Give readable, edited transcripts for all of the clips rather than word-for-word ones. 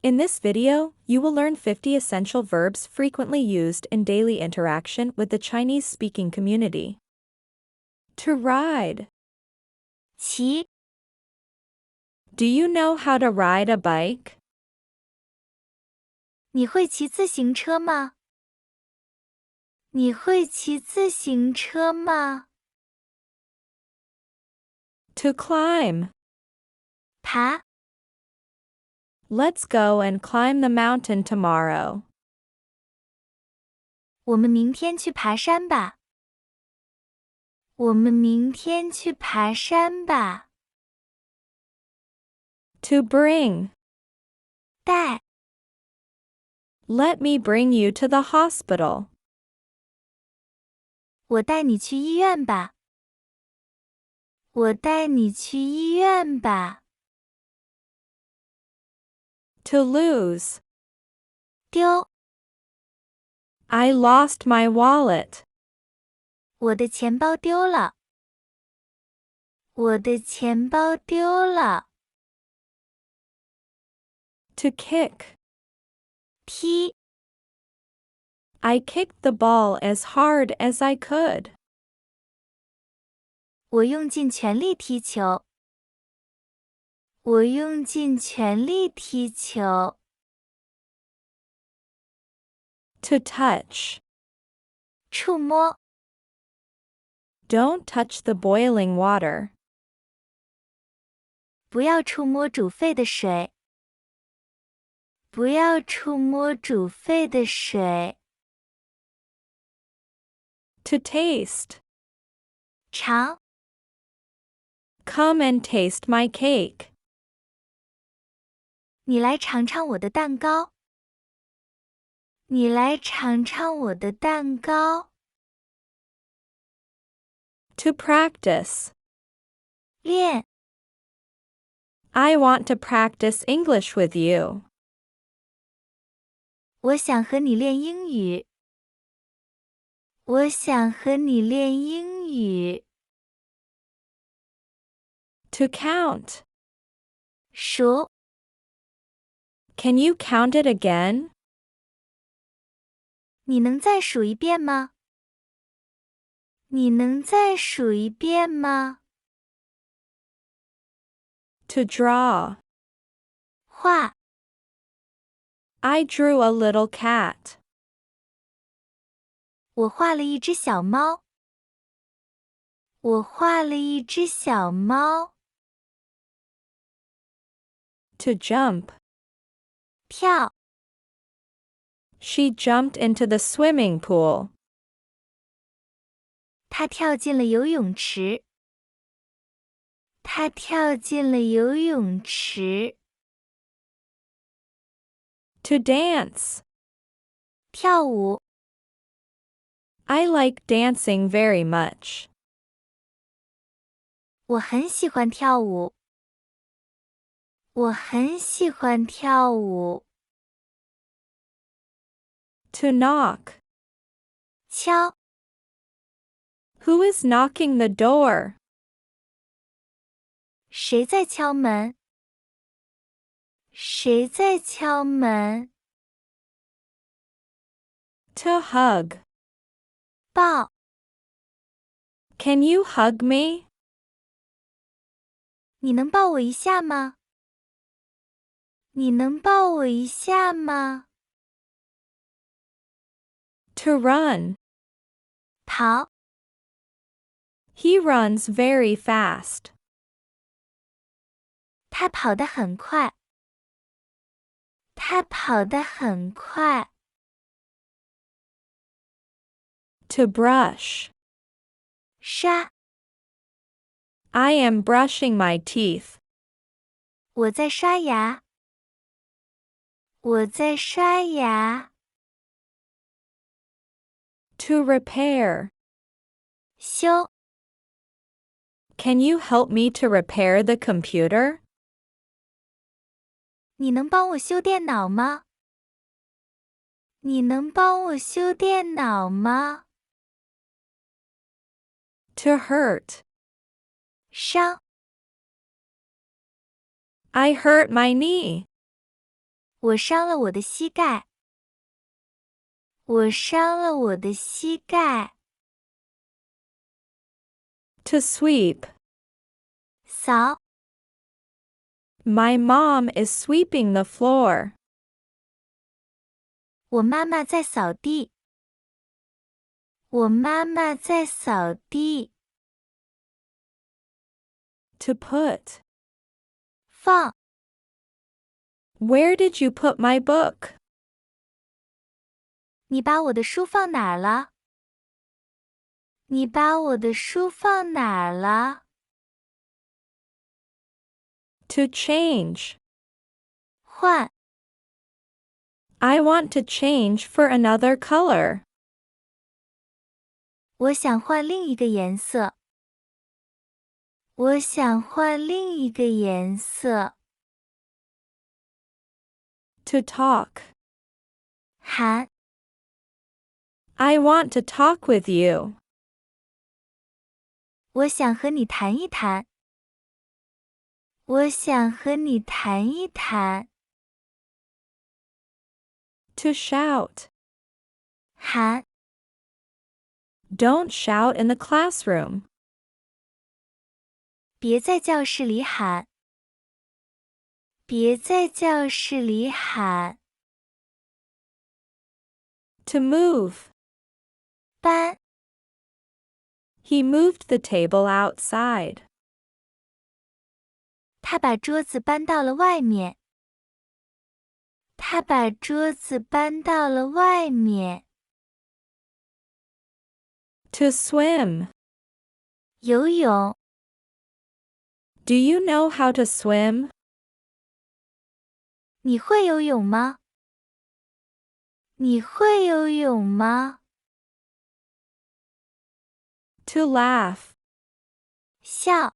In this video, you will learn 50 essential verbs frequently used in daily interaction with the Chinese-speaking community. To ride. 骑 Do you know how to ride a bike? 你会骑自行车吗？你会骑自行车吗？ To climb. 爬 Let's go and climb the mountain tomorrow. 我们明天去爬山吧。我们明天去爬山吧。 To bring. 带 Let me bring you to the hospital. 我带你去医院吧。我带你去医院吧。 To lose. 丢 I lost my wallet. 我的钱包丢了。我的钱包丢了。 To kick. 踢 I kicked the ball as hard as I could. 我用尽全力踢球。我用尽全力踢球。 To touch. 触摸 Don't touch the boiling water. 不要触摸煮沸的水。不要触摸煮沸的水。 To taste. 尝 Come and taste my cake. 你来尝尝我的蛋糕。你来尝尝我的蛋糕。 To practice. 练 I want to practice English with you. 我想和你练英语。我想和你练英语。 To count. 数 Can you count it again? 你能再数一遍吗？你能再数一遍吗？ To draw. 画 I drew a little cat. 我画了一只小猫。我画了一只小猫。 To jump. 跳 She jumped into the swimming pool. 她跳进了游泳池。她跳进了游泳池。 To dance. 跳舞 I like dancing very much. 我很喜欢跳舞。我很喜欢跳舞。 To knock. 敲 Who is knocking the door? 谁在敲门？谁在敲门？ To hug. 抱 Can you hug me? 你能抱我一下吗？你能抱我一下吗？ To run. 跑 He runs very fast. 他跑得很快。他跑得很快。 To brush. 刷 I am brushing my teeth. 我在刷牙。我在刷牙。 To repair. 修 Can you help me to repair the computer? 你能帮我修电脑吗？你能帮我修电脑吗？ To hurt. 伤 I hurt my knee. 我伤了我的膝盖。我伤了我的膝盖。To sweep. 扫。My mom is sweeping the floor. 我妈妈在扫地。我妈妈在扫地。To put. 放。Where did you put my book? 你把我的书放哪儿了？你把我的书放哪儿了？ To change. 换。I want to change for another color. 我想换另一个颜色。我想换另一个颜色。To talk. 喊。I want to talk with you. 我想和你谈一谈。我想和你谈一谈。To shout. 喊。Don't shout in the classroom. 别在教室里喊。别在教室里喊。To move. 搬。He moved the table outside. 他把桌子搬到了外面。他把桌子搬到了外面。To swim. 游泳。Do you know how to swim? 你会游泳吗？你会游泳吗？ To laugh. 笑。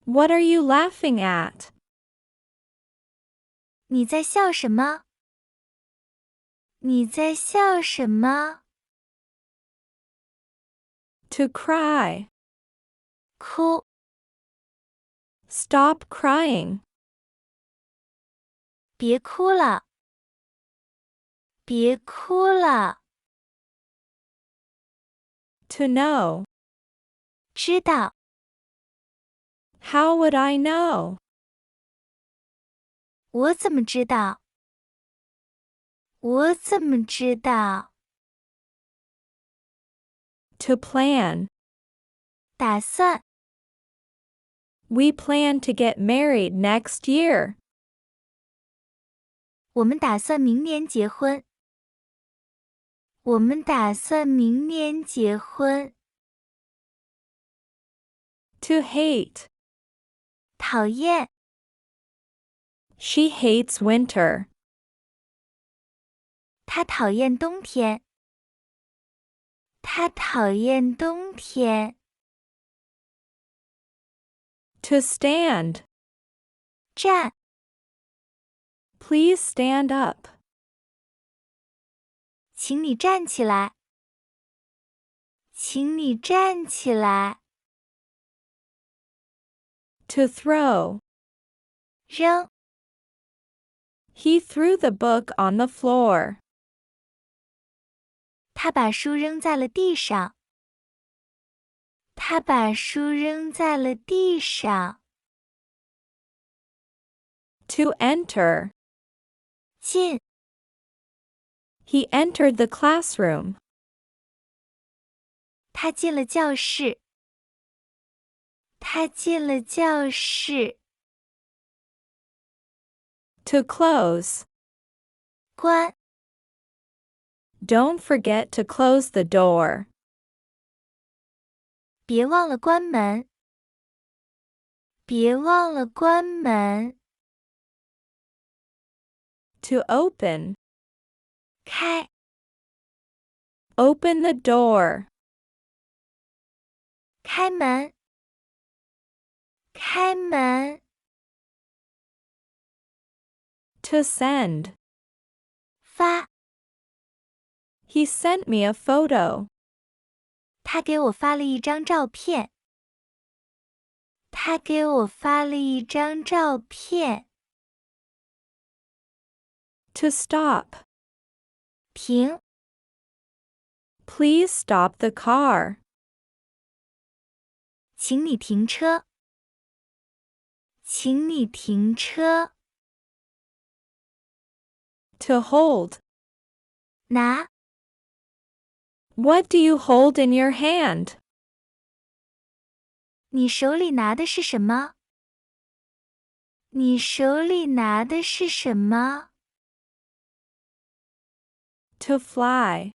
What are you laughing at? 你在笑什么？你在笑什么？ To cry. 哭。Stop crying. 别哭了。别哭了。To know. 知道。How would I know? 我怎么知道？我怎么知道？ To plan. 打算。We plan to get married next year. 我们打算明年结婚。我们打算明年结婚。To hate. 讨厌。She hates winter. 他讨厌冬天。他讨厌冬天。To stand. 站。Please stand up. 请你站起来。请你站起来。To throw. 扔。He threw the book on the floor. 他把书扔在了地上。他把书扔在了地上。To enter. 进。He entered the classroom. 他进了教室。他进了教室。To close. 关。Don't forget to close the door. 别忘了关门。别忘了关门。To open. 开。Open the door. 开门。开门。To send. 发。He sent me a photo. 他给我发了一张照片。他给我发了一张照片。To stop. 停， Please stop the car. 请你停车，请你停车， To hold. 拿， What do you hold in your hand? 你手里拿的是什么？你手里拿的是什么？ To fly.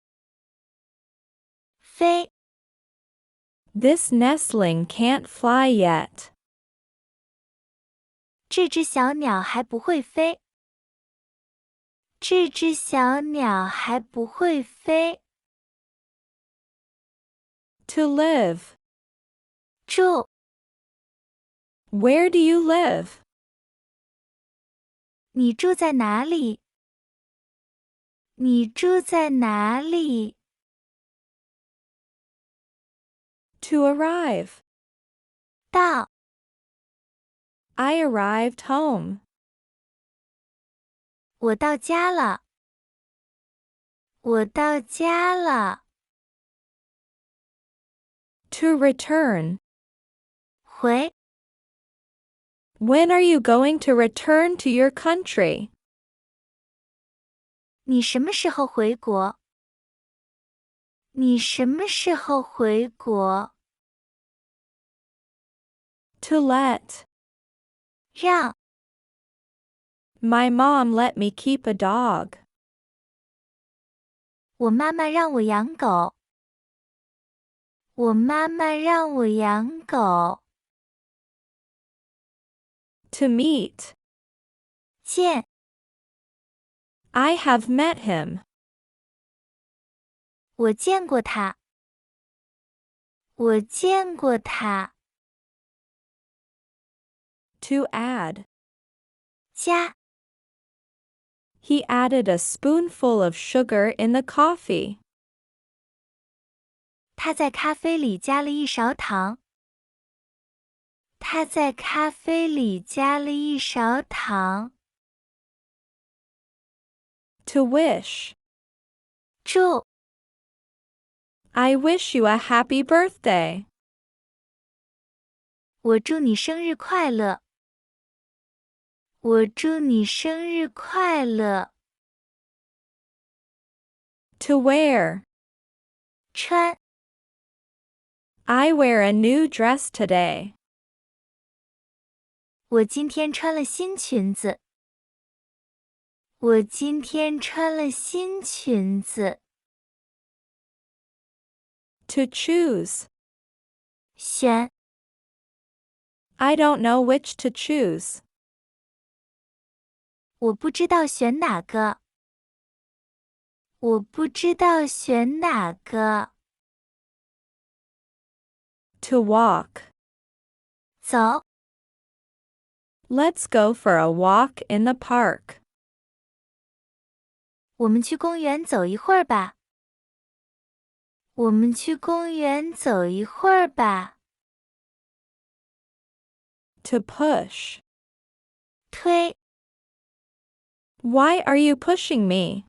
飞， This nestling can't fly yet. 这只小鸟还不会飞。这只小鸟还不会飞。To live. 住， Where do you live? 你住在哪里？你住在哪里？ To arrive. 到， I arrived home. 我到家了。我到家了。To return. 回， When are you going to return to your country? 你什么时候回国？你什么时候回国？ To let. 让， My mom let me keep a dog. 我妈妈让我养狗。我妈妈让我养狗。To meet. 见， I have met him. 我见过他。我见过他。To add. 加， He added a spoonful of sugar in the coffee. 他在咖啡里加了一勺糖。他在咖啡里加了一勺糖。To wish. 祝， I wish you a happy birthday. 我祝你生日快乐。我祝你生日快乐。To wear. 穿， I wear a new dress today. 我今天穿了新裙子。我今天穿了新裙子。To choose. 选， I don't know which to choose. 我不知道选哪个。我不知道选哪个。To walk. 走， Let's go for a walk in the park. 我们去公园走一会儿吧。我们去公园走一会儿吧。To push. 推， Why are you pushing me?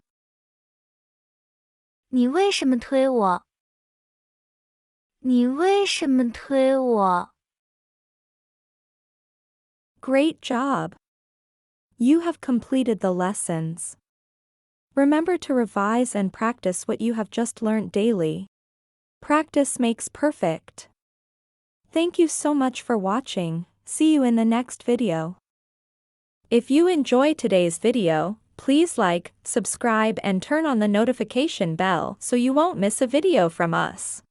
你为什么推我？你为什么推我？ Great job! You have completed the lessons. Remember to revise and practice what you have just learned daily. Practice makes perfect. Thank you so much for watching. See you in the next video. If you enjoy today's video, please like, subscribe and turn on the notification bell so you won't miss a video from us.